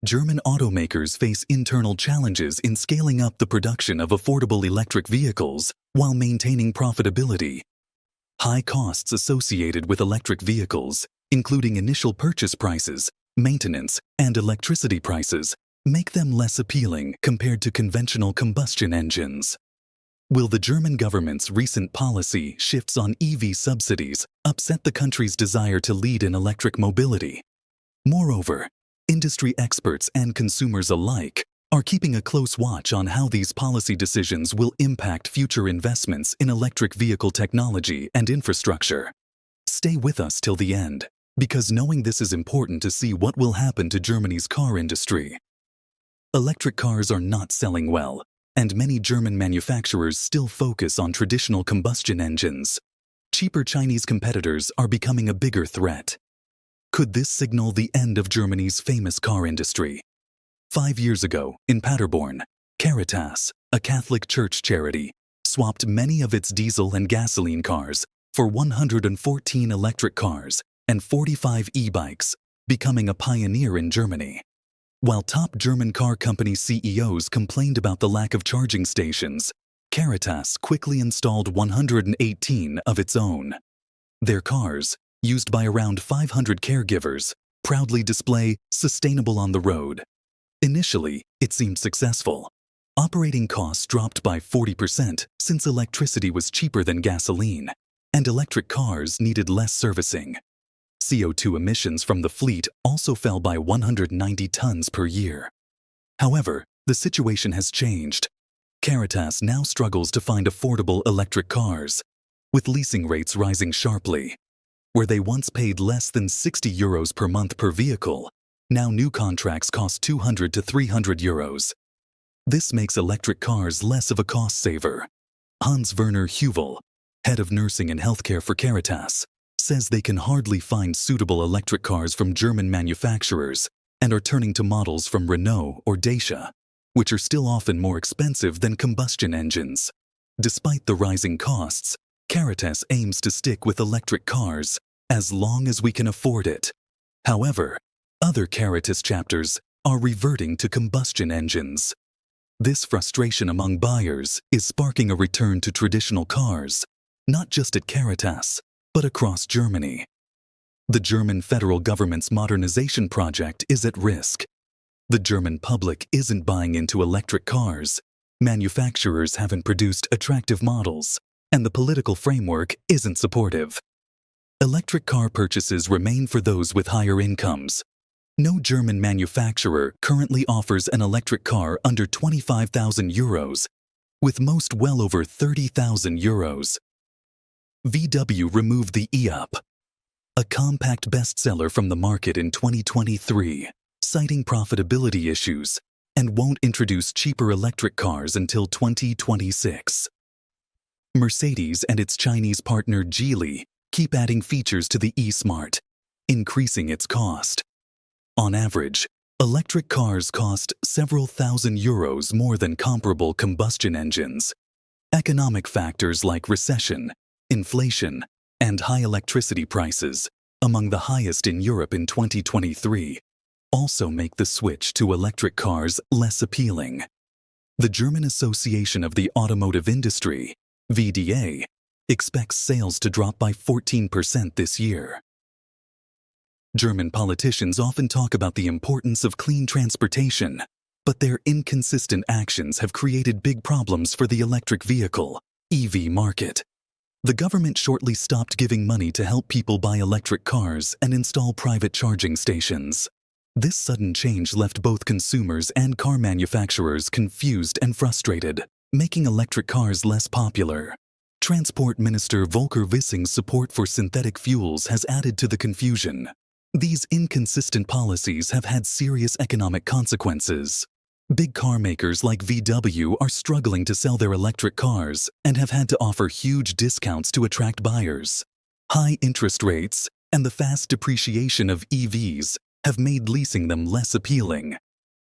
German automakers face internal challenges in scaling up the production of affordable electric vehicles while maintaining profitability. High costs associated with electric vehicles, including initial purchase prices, maintenance, and electricity prices, make them less appealing compared to conventional combustion engines. Will the German government's recent policy shifts on EV subsidies upset the country's desire to lead in electric mobility? Moreover, industry experts and consumers alike are keeping a close watch on how these policy decisions will impact future investments in electric vehicle technology and infrastructure. Stay with us till the end, because knowing this is important to see what will happen to Germany's car industry. Electric cars are not selling well, and many German manufacturers still focus on traditional combustion engines. Cheaper Chinese competitors are becoming a bigger threat. Could this signal the end of Germany's famous car industry? 5 years ago, in Paderborn, Caritas, a Catholic church charity, swapped many of its diesel and gasoline cars for 114 electric cars and 45 e-bikes, becoming a pioneer in Germany. While top German car company CEOs complained about the lack of charging stations, Caritas quickly installed 118 of its own. Their cars, used by around 500 caregivers, proudly display "sustainable on the road." Initially, it seemed successful. Operating costs dropped by 40% since electricity was cheaper than gasoline, and electric cars needed less servicing. CO2 emissions from the fleet also fell by 190 tons per year. However, the situation has changed. Caritas now struggles to find affordable electric cars, with leasing rates rising sharply. Where they once paid less than €60 per month per vehicle, now new contracts cost €200 to €300. This makes electric cars less of a cost saver. Hans-Werner Heuvel, head of nursing and healthcare for Caritas, says they can hardly find suitable electric cars from German manufacturers and are turning to models from Renault or Dacia, which are still often more expensive than combustion engines. Despite the rising costs, Caritas aims to stick with electric cars as long as we can afford it. However, other Caritas chapters are reverting to combustion engines. This frustration among buyers is sparking a return to traditional cars, not just at Caritas, but across Germany. The German federal government's modernization project is at risk. The German public isn't buying into electric cars, manufacturers haven't produced attractive models, and the political framework isn't supportive. Electric car purchases remain for those with higher incomes. No German manufacturer currently offers an electric car under €25,000, with most well over €30,000. VW removed the e-up, a compact bestseller from the market in 2023, citing profitability issues, and won't introduce cheaper electric cars until 2026. Mercedes and its Chinese partner Geely keep adding features to the e-Smart, increasing its cost. On average, electric cars cost several €1,000s more than comparable combustion engines. Economic factors like recession, inflation, and high electricity prices, among the highest in Europe in 2023, also make the switch to electric cars less appealing. The German Association of the Automotive Industry, VDA, expects sales to drop by 14% this year. German politicians often talk about the importance of clean transportation, but their inconsistent actions have created big problems for the electric vehicle, EV market. The government shortly stopped giving money to help people buy electric cars and install private charging stations. This sudden change left both consumers and car manufacturers confused and frustrated, making electric cars less popular. Transport Minister Volker Wissing's support for synthetic fuels has added to the confusion. These inconsistent policies have had serious economic consequences. Big car makers like VW are struggling to sell their electric cars and have had to offer huge discounts to attract buyers. High interest rates and the fast depreciation of EVs have made leasing them less appealing.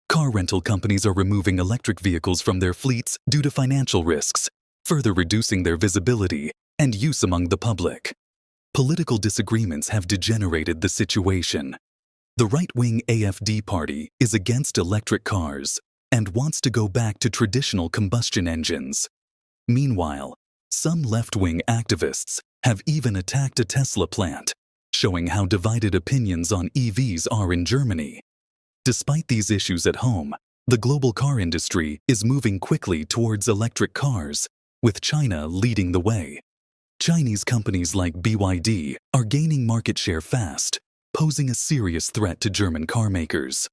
Car rental companies are removing electric vehicles from their fleets due to financial risks, further reducing their visibility and use among the public. Political disagreements have degenerated the situation. The right-wing AfD party is against electric cars and wants to go back to traditional combustion engines. Meanwhile, some left-wing activists have even attacked a Tesla plant, showing how divided opinions on EVs are in Germany. Despite these issues at home, the global car industry is moving quickly towards electric cars, with China leading the way. Chinese companies like BYD are gaining market share fast, posing a serious threat to German car makers.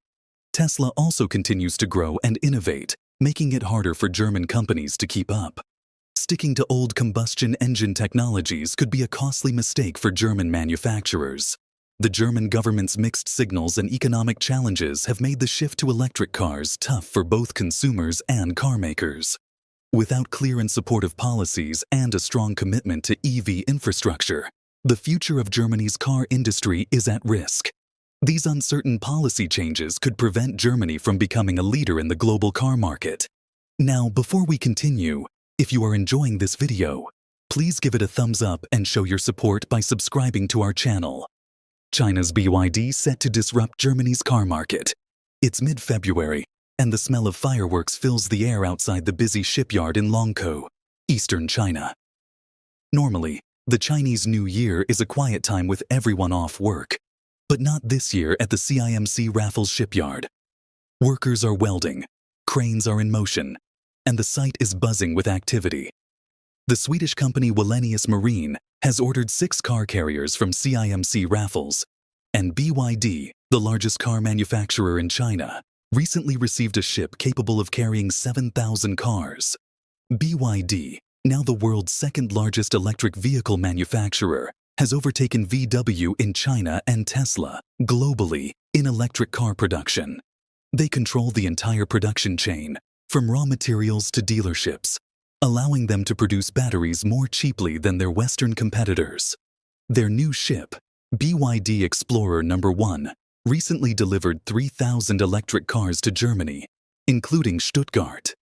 Tesla also continues to grow and innovate, making it harder for German companies to keep up. Sticking to old combustion engine technologies could be a costly mistake for German manufacturers. The German government's mixed signals and economic challenges have made the shift to electric cars tough for both consumers and car makers. Without clear and supportive policies and a strong commitment to EV infrastructure, the future of Germany's car industry is at risk. These uncertain policy changes could prevent Germany from becoming a leader in the global car market. Now, before we continue, if you are enjoying this video, please give it a thumbs up and show your support by subscribing to our channel. China's BYD set to disrupt Germany's car market. It's mid-February, and the smell of fireworks fills the air outside the busy shipyard in Longkou, eastern China. Normally, the Chinese New Year is a quiet time with everyone off work, but not this year at the CIMC Raffles shipyard. Workers are welding, cranes are in motion, and the site is buzzing with activity. The Swedish company Wallenius Marine has ordered 6 car carriers from CIMC Raffles, and BYD, the largest car manufacturer in China, recently received a ship capable of carrying 7,000 cars. BYD, now the world's second-largest electric vehicle manufacturer, has overtaken VW in China and Tesla globally in electric car production. They control the entire production chain, from raw materials to dealerships, allowing them to produce batteries more cheaply than their Western competitors. Their new ship, BYD Explorer No. 1, recently delivered 3,000 electric cars to Germany, including Stuttgart.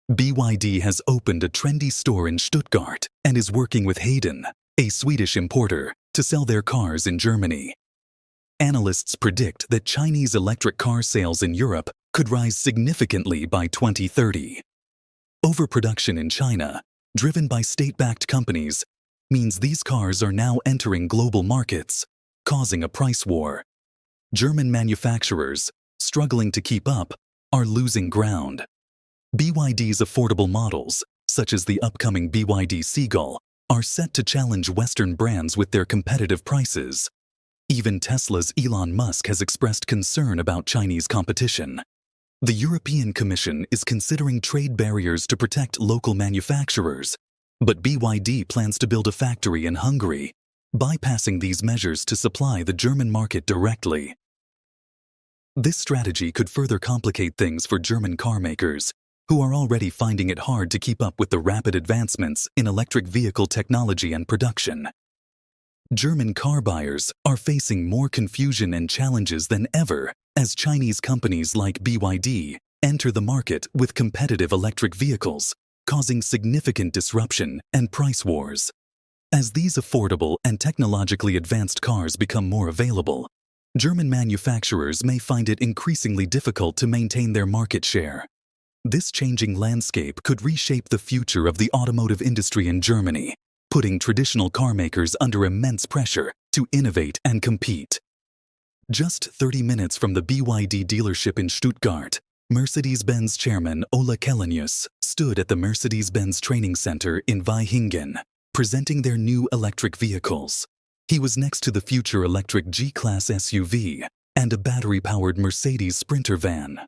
BYD has opened a trendy store in Stuttgart and is working with Hayden, a Swedish importer, to sell their cars in Germany. Analysts predict that Chinese electric car sales in Europe could rise significantly by 2030. Overproduction in China, driven by state-backed companies, means these cars are now entering global markets, causing a price war. German manufacturers, struggling to keep up, are losing ground. BYD's affordable models, such as the upcoming BYD Seagull, are set to challenge Western brands with their competitive prices. Even Tesla's Elon Musk has expressed concern about Chinese competition. The European Commission is considering trade barriers to protect local manufacturers, but BYD plans to build a factory in Hungary, bypassing these measures to supply the German market directly. This strategy could further complicate things for German car makers, who are already finding it hard to keep up with the rapid advancements in electric vehicle technology and production. German car buyers are facing more confusion and challenges than ever as Chinese companies like BYD enter the market with competitive electric vehicles, causing significant disruption and price wars. As these affordable and technologically advanced cars become more available, German manufacturers may find it increasingly difficult to maintain their market share. This changing landscape could reshape the future of the automotive industry in Germany, putting traditional car makers under immense pressure to innovate and compete. Just 30 minutes from the BYD dealership in Stuttgart, Mercedes-Benz chairman Ola Källenius stood at the Mercedes-Benz training center in Vaihingen, presenting their new electric vehicles. He was next to the future electric G-Class SUV and a battery-powered Mercedes Sprinter van.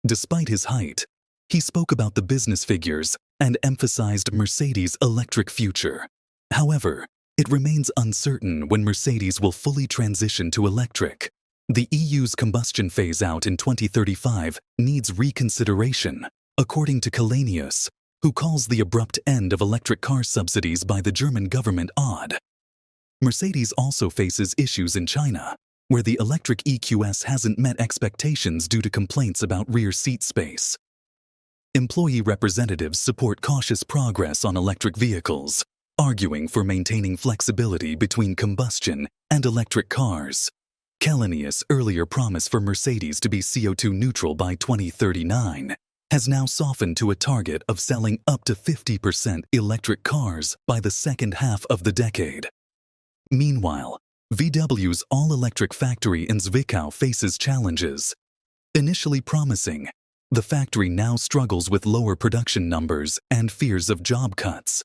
Despite his height, he spoke about the business figures and emphasized Mercedes' electric future. However, it remains uncertain when Mercedes will fully transition to electric. The EU's combustion phase-out in 2035 needs reconsideration, according to Källenius, who calls the abrupt end of electric car subsidies by the German government odd. Mercedes also faces issues in China, where the electric EQS hasn't met expectations due to complaints about rear seat space. Employee representatives support cautious progress on electric vehicles, arguing for maintaining flexibility between combustion and electric cars. Kellenius' earlier promise for Mercedes to be CO2 neutral by 2039 has now softened to a target of selling up to 50% electric cars by the second half of the decade. Meanwhile, VW's all-electric factory in Zwickau faces challenges. Initially promising, the factory now struggles with lower production numbers and fears of job cuts.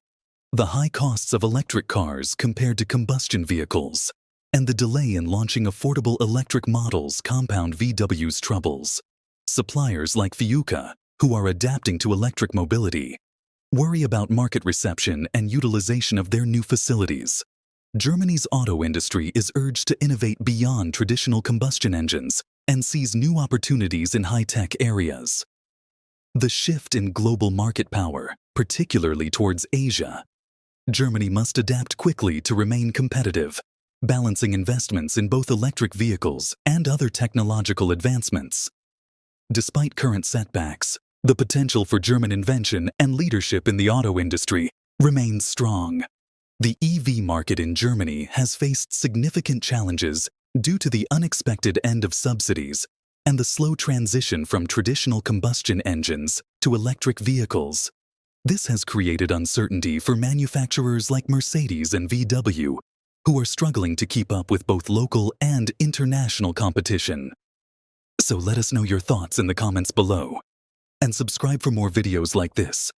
The high costs of electric cars compared to combustion vehicles and the delay in launching affordable electric models compound VW's troubles. Suppliers like Fiuca, who are adapting to electric mobility, worry about market reception and utilization of their new facilities. Germany's auto industry is urged to innovate beyond traditional combustion engines and seize new opportunities in high-tech areas. The shift in global market power, particularly towards Asia. Germany must adapt quickly to remain competitive, balancing investments in both electric vehicles and other technological advancements. Despite current setbacks, the potential for German invention and leadership in the auto industry remains strong. The EV market in Germany has faced significant challenges due to the unexpected end of subsidies and the slow transition from traditional combustion engines to electric vehicles. This has created uncertainty for manufacturers like Mercedes and VW, who are struggling to keep up with both local and international competition. So let us know your thoughts in the comments below, and subscribe for more videos like this.